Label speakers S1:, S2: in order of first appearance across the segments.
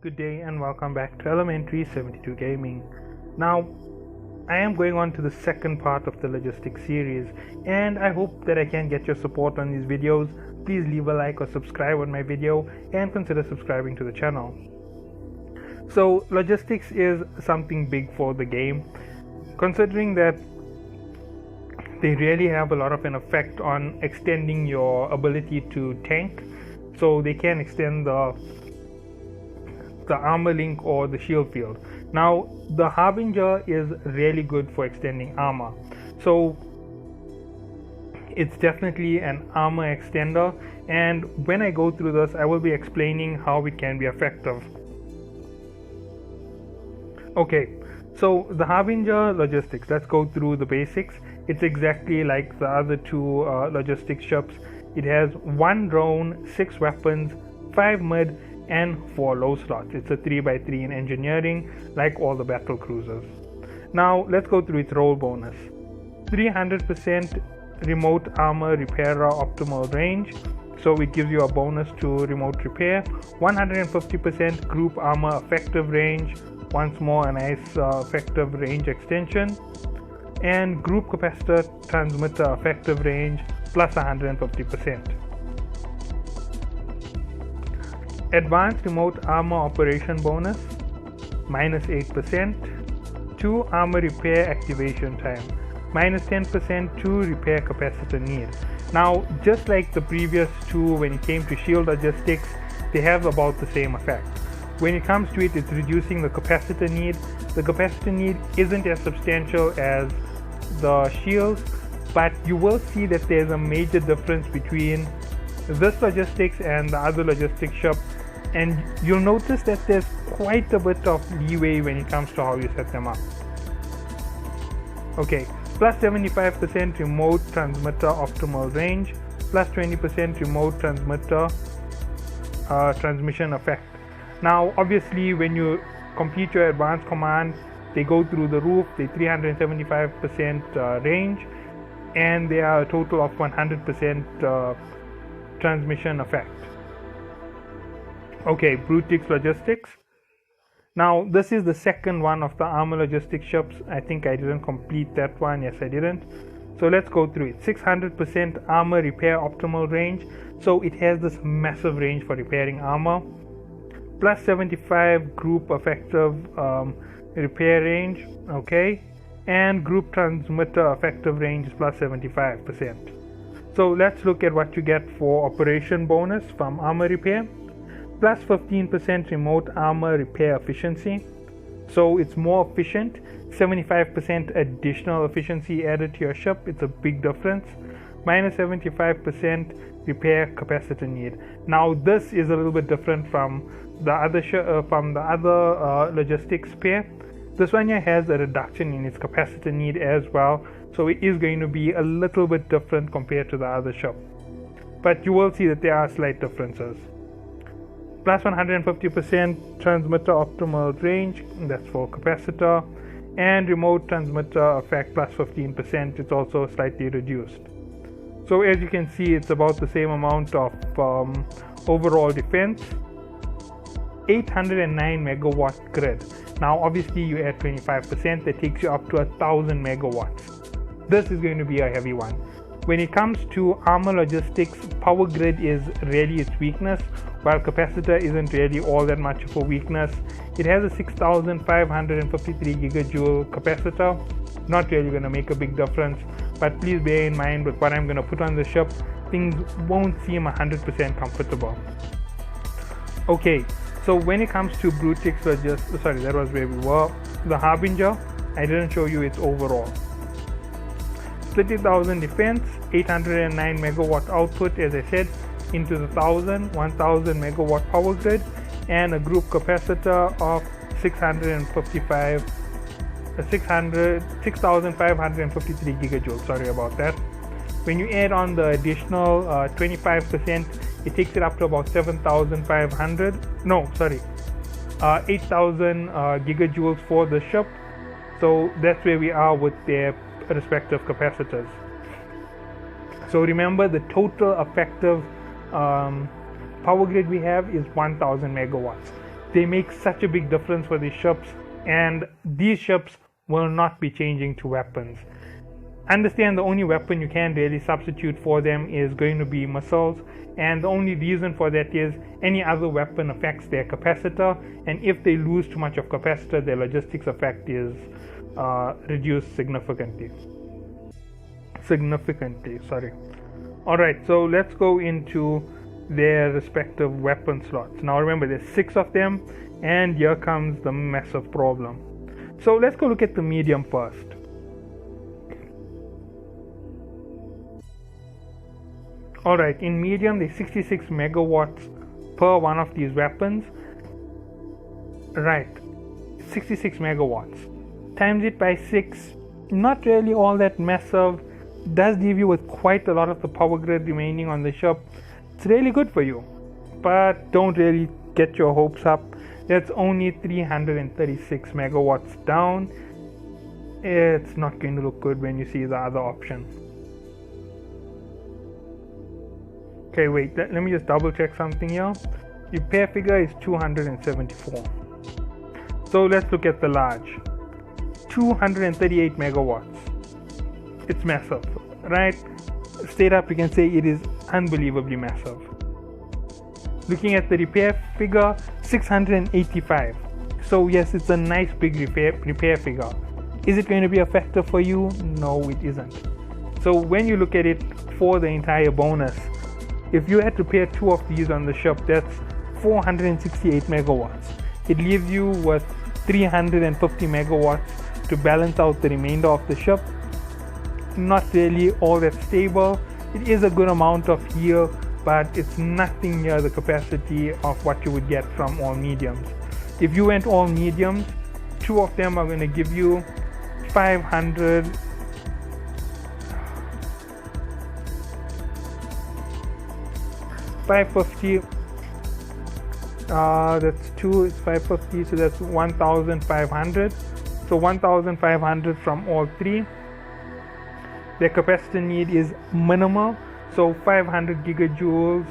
S1: Good day and welcome back to Elementary 72 Gaming. Now, I am going on to the second part of the logistics series, and I hope that I can get your support on these videos. Please leave a like or subscribe on my video and consider subscribing to the channel. So, logistics is something big for the game, considering that they really have a lot of an effect on extending your ability to tank. So they can extend the armor link or the shield field. Now the Harbinger is really good for extending armor, so it's definitely an armor extender, and when I go through this I will be explaining how it can be effective. Okay, so the Harbinger logistics, let's go through the basics. It's exactly like the other two logistics ships. It has 1 drone, 6 weapons, 5 mid and 4 low slots. It's a 3x3 in engineering, like all the battle cruisers. Now let's go through its role bonus. 300% remote armor repairer optimal range, so it gives you a bonus to remote repair. 150% group armor effective range, once more a nice effective range extension, and group capacitor transmitter effective range plus 150%. Advanced remote armor operation bonus minus 8%. 2 armor repair activation time minus 10% to repair capacitor need. Now just like the previous two, when it came to shield logistics, they have about the same effect. When it comes to it, it's reducing the capacitor need. The capacitor need isn't as substantial as the shields, but you will see that there's a major difference between this logistics and the other logistics shop, and you'll notice that there's quite a bit of leeway when it comes to how you set them up. Okay, plus 75% remote transmitter optimal range, plus 20% remote transmitter transmission effect. Now obviously when you complete your advanced command, they go through the roof. They 375% range, and they are a total of 100% transmission effect. Okay, Brutix logistics. Now this is the second one of the armor logistics ships. I think I didn't complete that one. Yes, I didn't. So let's go through it. 600% armor repair optimal range, so it has this massive range for repairing armor. Plus 75 group effective repair range. Okay, and group transmitter effective range is plus 75%. So let's look at what you get for operation bonus from armor repair. Plus 15% remote armor repair efficiency, so it's more efficient. 75% additional efficiency added to your ship. It's a big difference. Minus 75% repair capacitor need. Now this is a little bit different from the other logistics pair. This one here has a reduction in its capacitor need as well, so it is going to be a little bit different compared to the other ship, but you will see that there are slight differences. Plus 150% transmitter optimal range, that's for capacitor, and remote transmitter effect plus 15%, it's also slightly reduced. So as you can see, it's about the same amount of overall defense. 809 megawatt grid. Now obviously you add 25%, that takes you up to 1000 megawatts. This is going to be a heavy one. When it comes to armor logistics, power grid is really its weakness, while capacitor isn't really all that much of a weakness. It has a 6553 gigajoule capacitor, not really going to make a big difference, but please bear in mind with what I'm going to put on the ship, things won't seem 100% comfortable. Okay, so when it comes to Brutix logistics, sorry, that was where we were. The Harbinger, I didn't show you its overall. 30,000 defense, 809 megawatt output, as I said, into the 1000 megawatt power grid, and a group capacitor of 6,553 gigajoules. Sorry about that. When you add on the additional 25%, it takes it up to about 7,500. No, sorry, 8,000 gigajoules for the ship. So that's where we are with their respective capacitors. So remember, the total effective power grid we have is 1000 megawatts. they make such a big difference for these ships, and these ships will not be changing to weapons. Understand the only weapon you can really substitute for them is going to be missiles, and the only reason for that is any other weapon affects their capacitor, and if they lose too much of capacitor, their logistics effect is reduced significantly. Alright, so let's go into their respective weapon slots. Now remember, there's 6 of them, and here comes the massive problem. So let's go look at the medium first. Alright, in medium there's 66 megawatts per one of these weapons. Right, 66 megawatts. Times it by 6, not really all that massive. Does leave you with quite a lot of the power grid remaining on the ship. It's really good for you, but don't really get your hopes up. That's only 336 megawatts down. It's not going to look good when you see the other option. Okay, wait, let me just double check something here. Repair figure is 274. So let's look at the large. 238 megawatts. It's massive, right? Straight up, you can say it is unbelievably massive. Looking at the repair figure, 685. So yes, it's a nice big repair figure. Is it going to be a factor for you? No, it isn't. So when you look at it for the entire bonus, if you had to pair 2 of these on the ship, that's 468 megawatts. It leaves you with 350 megawatts to balance out the remainder of the ship. Not really all that stable. It is a good amount of heal, but it's nothing near the capacity of what you would get from all mediums. If you went all mediums, 2 of them are going to give you 500. That's 2, it's 550, so that's 1,500. So 1,500 from all 3. Their capacitor need is minimal, so 500 gigajoules.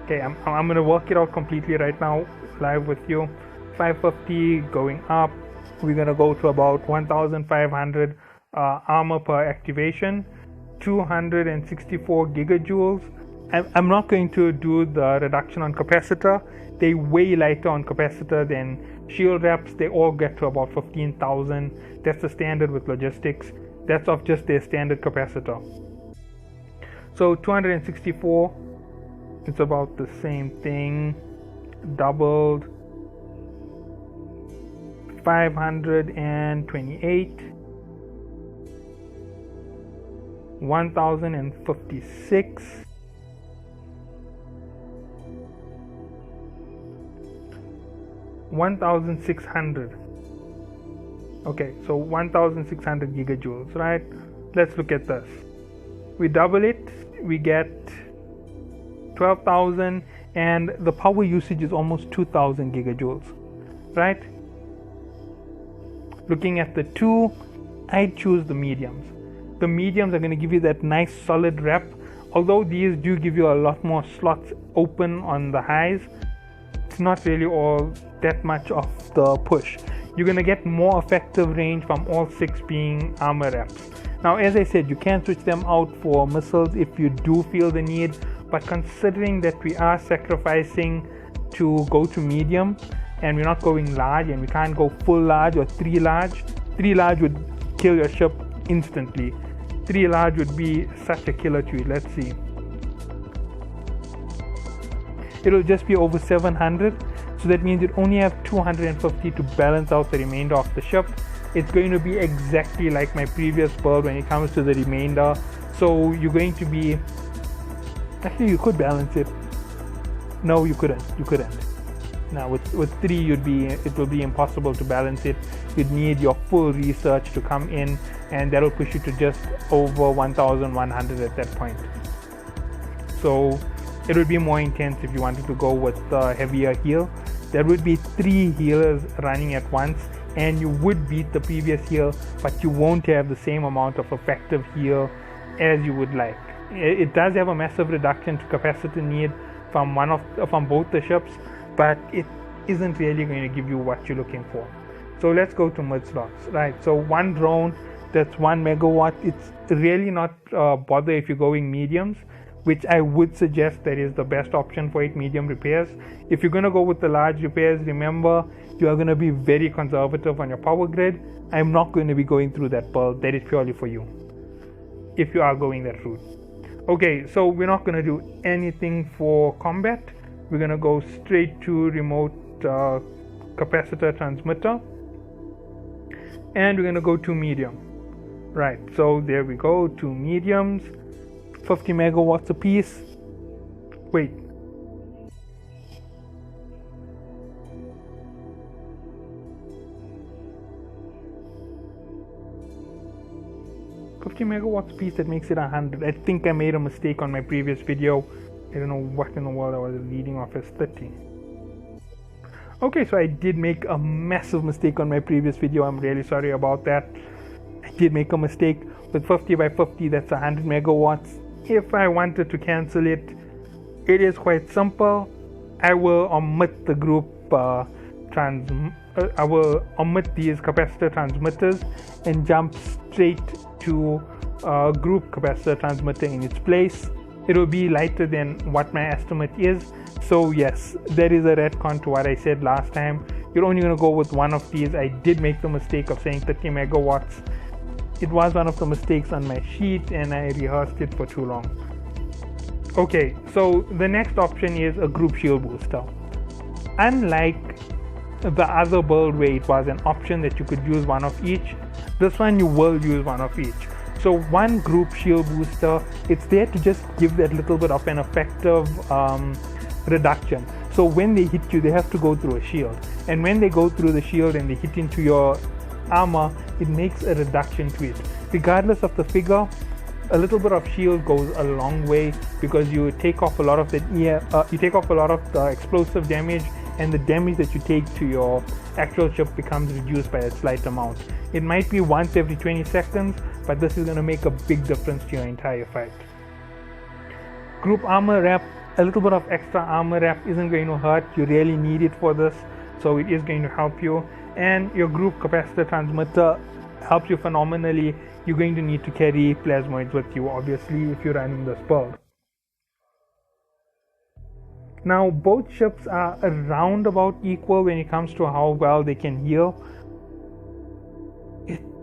S1: Okay, I'm going to work it out completely right now live with you. 550 going up, we're going to go to about 1,500 armor per activation, 264 gigajoules. I'm not going to do the reduction on capacitor. They're way lighter on capacitor than shield wraps. They all get to about 15,000. That's the standard with logistics. That's of just their standard capacitor. So 264, it's about the same thing, doubled. 528, 1,056, 1,600. Okay, so 1,600 gigajoules, right? Let's look at this. We double it, we get 12,000, and the power usage is almost 2,000 gigajoules, right? Looking at the 2, I'd choose the mediums. The mediums are going to give you that nice solid rep. Although these do give you a lot more slots open on the highs, it's not really all that much of the push. You're going to get more effective range from all 6 being armor reps. Now, as I said, you can switch them out for missiles if you do feel the need, but considering that we are sacrificing to go to medium and we're not going large, and we can't go full large or 3 large, 3 large would kill your ship instantly. 3 large would be such a killer to you. Let's see. It'll just be over 700, so that means you only have 250 to balance out the remainder of the ship. It's going to be exactly like my previous build when it comes to the remainder. So you're going to be, actually you could balance it. No, you couldn't. Now with 3 it will be impossible to balance it. You'd need your full research to come in, and that'll push you to just over 1,100 at that point. So it would be more intense if you wanted to go with the heavier heal. There would be 3 healers running at once, and you would beat the previous heal, but you won't have the same amount of effective heal as you would like. It does have a massive reduction to capacitor need from both the ships. but it isn't really going to give you what you're looking for. So let's go to mid slots, right? So one drone that's 1 megawatt, it's really not bother if you're going mediums, which I would suggest that is the best option for it, medium repairs. If you're going to go with the large repairs, remember you are going to be very conservative on your power grid. I'm not going to be going through that build. That is purely for you if you are going that route. Okay, so we're not going to do anything for combat. We're going to go straight to remote capacitor transmitter, and we're going to go to medium. Right, so there we go, 2 mediums, 50 megawatts a piece. Wait, megawatts piece, that makes it 100. I think I made a mistake on my previous video. I don't know what in the world I was leading off as 30. Okay, so I did make a massive mistake on my previous video. I'm really sorry about that. I did make a mistake. With 50 by 50, that's 100 megawatts. If I wanted to cancel it, it is quite simple. I will omit the group I will omit these capacitor transmitters and jump straight to group capacitor transmitter in its place. It will be lighter than what my estimate is. So yes, there is a retcon to what I said last time. You're only going to go with one of these. I did make the mistake of saying 30 megawatts. It was one of the mistakes on my sheet and I rehearsed it for too long. Okay, so the next option is a group shield booster. Unlike the other build where it was an option that you could use one of each, this one you will use one of each. So one group shield booster, it's there to just give that little bit of an effective reduction. So when they hit you, they have to go through a shield, and when they go through the shield and they hit into your armor, it makes a reduction to it. Regardless of the figure, a little bit of shield goes a long way, because you take off a lot of the explosive damage, and the damage that you take to your actual ship becomes reduced by a slight amount. It might be once every 20 seconds, but this is going to make a big difference to your entire fight. Group armor wrap, a little bit of extra armor wrap isn't going to hurt. You really need it for this, so it is going to help you. And your group capacitor transmitter helps you phenomenally. You're going to need to carry plasmoids with you, obviously, if you're running this build. Now, both ships are around about equal when it comes to how well they can heal.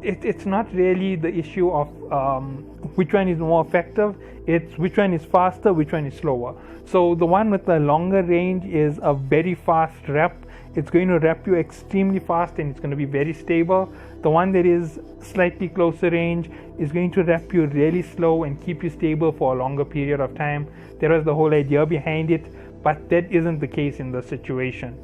S1: It's not really the issue of which one is more effective. It's which one is faster, which one is slower. So the one with the longer range is a very fast wrap. It's going to wrap you extremely fast and it's going to be very stable. The one that is slightly closer range is going to wrap you really slow and keep you stable for a longer period of time. That was the whole idea behind it, but that isn't the case in this situation.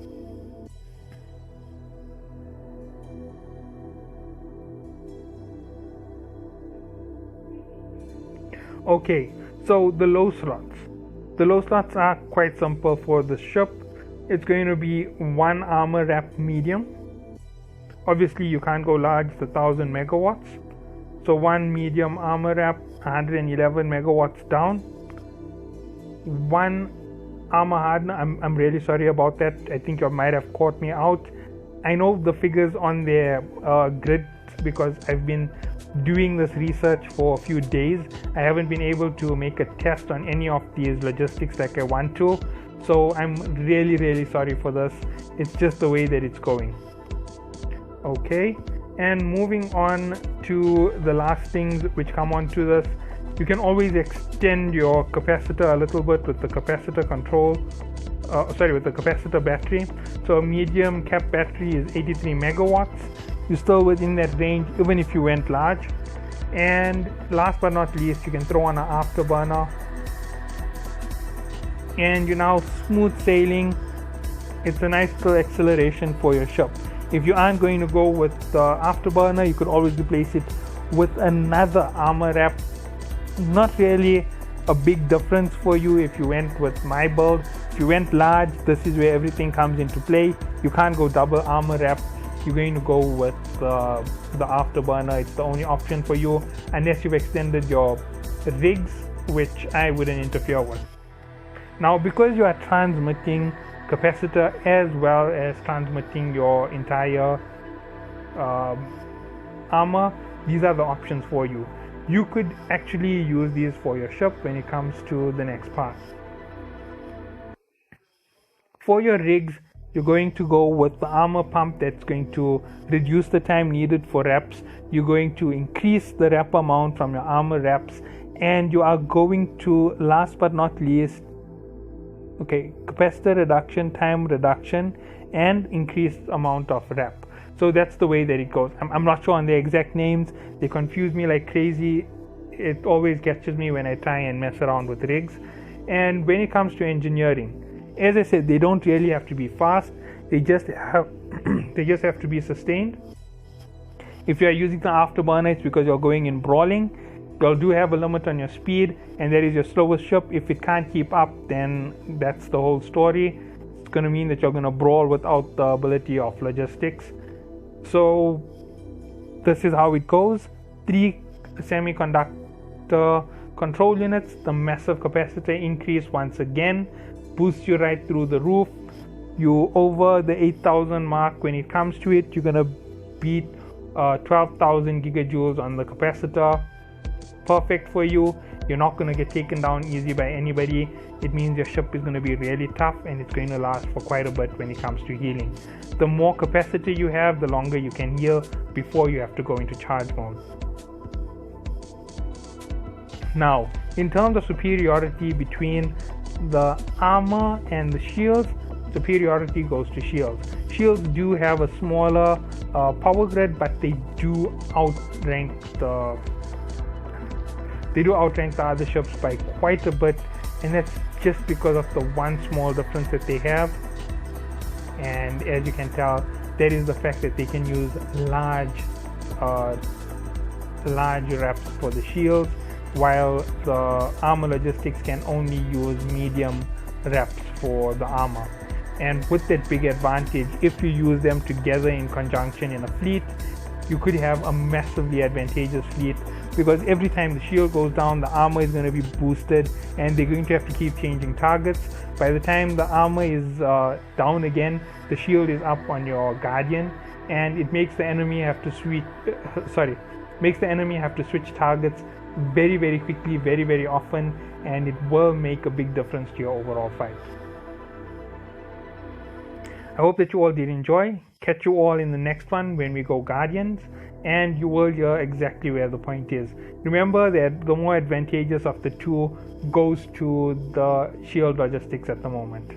S1: Okay, so the low slots. The low slots are quite simple for the ship. It's going to be one armor wrap medium. Obviously you can't go large, it's 1000 megawatts. So one medium armor wrap, 111 megawatts down. One armor hardener, I'm really sorry about that. I think you might have caught me out. I know the figures on their grid because I've been doing this research for a few days. I haven't been able to make a test on any of these logistics like I want to. So I'm really sorry for this. It's just the way that it's going. Okay, and moving on to the last things which come onto this. You can always extend your capacitor a little bit with the capacitor with the capacitor battery. So a medium cap battery is 83 megawatts. You're still within that range even if you went large. And last but not least, you can throw on an afterburner, and you're now smooth sailing. It's a nice little acceleration for your ship. If you aren't going to go with the afterburner, you could always replace it with another armor wrap. Not really a big difference for you if you went with my build. If you went large, this is where everything comes into play. You can't go double armor wrap. You're going to go with the afterburner. It's the only option for you, unless you've extended your rigs, which I wouldn't interfere with. Now, because you are transmitting capacitor as well as transmitting your entire armor. These are the options for you. You could actually use these for your ship when it comes to the next part. For your rigs, you're going to go with the armor pump that's going to reduce the time needed for reps. You're going to increase the rep amount from your armor reps, and you are going to, last but not least, capacitor reduction, time reduction, and increased amount of rep. So that's the way that it goes. I'm not sure on the exact names. They confuse me like crazy. It always catches me when I try and mess around with rigs. And when it comes to engineering, as I said, they don't really have to be fast. They just have to be sustained. If you are using the afterburner, it's because you're going in brawling. You do have a limit on your speed, and that is your slowest ship. If it can't keep up, then that's the whole story. It's going to mean that you're going to brawl without the ability of logistics. So this is how it goes. 3 semiconductor control units, the massive capacitor increase once again boosts you right through the roof. You over the 8,000 mark. When it comes to it, you're gonna beat 12,000 gigajoules on the capacitor. Perfect for you. You're not gonna get taken down easy by anybody. It means your ship is gonna be really tough, and it's going to last for quite a bit when it comes to healing. The more capacity you have, the longer you can heal before you have to go into charge mode. Now, in terms of superiority between the armor and the shields, superiority goes to shields. Shields do have a smaller power grid, but they do outrank the other ships by quite a bit, and that's just because of the one small difference that they have. And as you can tell, that is the fact that they can use large reps for the shields, while the armor logistics can only use medium reps for the armor. And with that big advantage, if you use them together in conjunction in a fleet, you could have a massively advantageous fleet, because every time the shield goes down, the armor is going to be boosted, and they're going to have to keep changing targets. By the time the armor is down again, the shield is up on your guardian, and it makes the enemy have to switch targets very, very quickly, very, very often, and it will make a big difference to your overall fight. I hope that you all did enjoy. Catch you all in the next one when we go Guardians, and you will hear exactly where the point is. Remember that the more advantageous of the two goes to the shield logistics at the moment.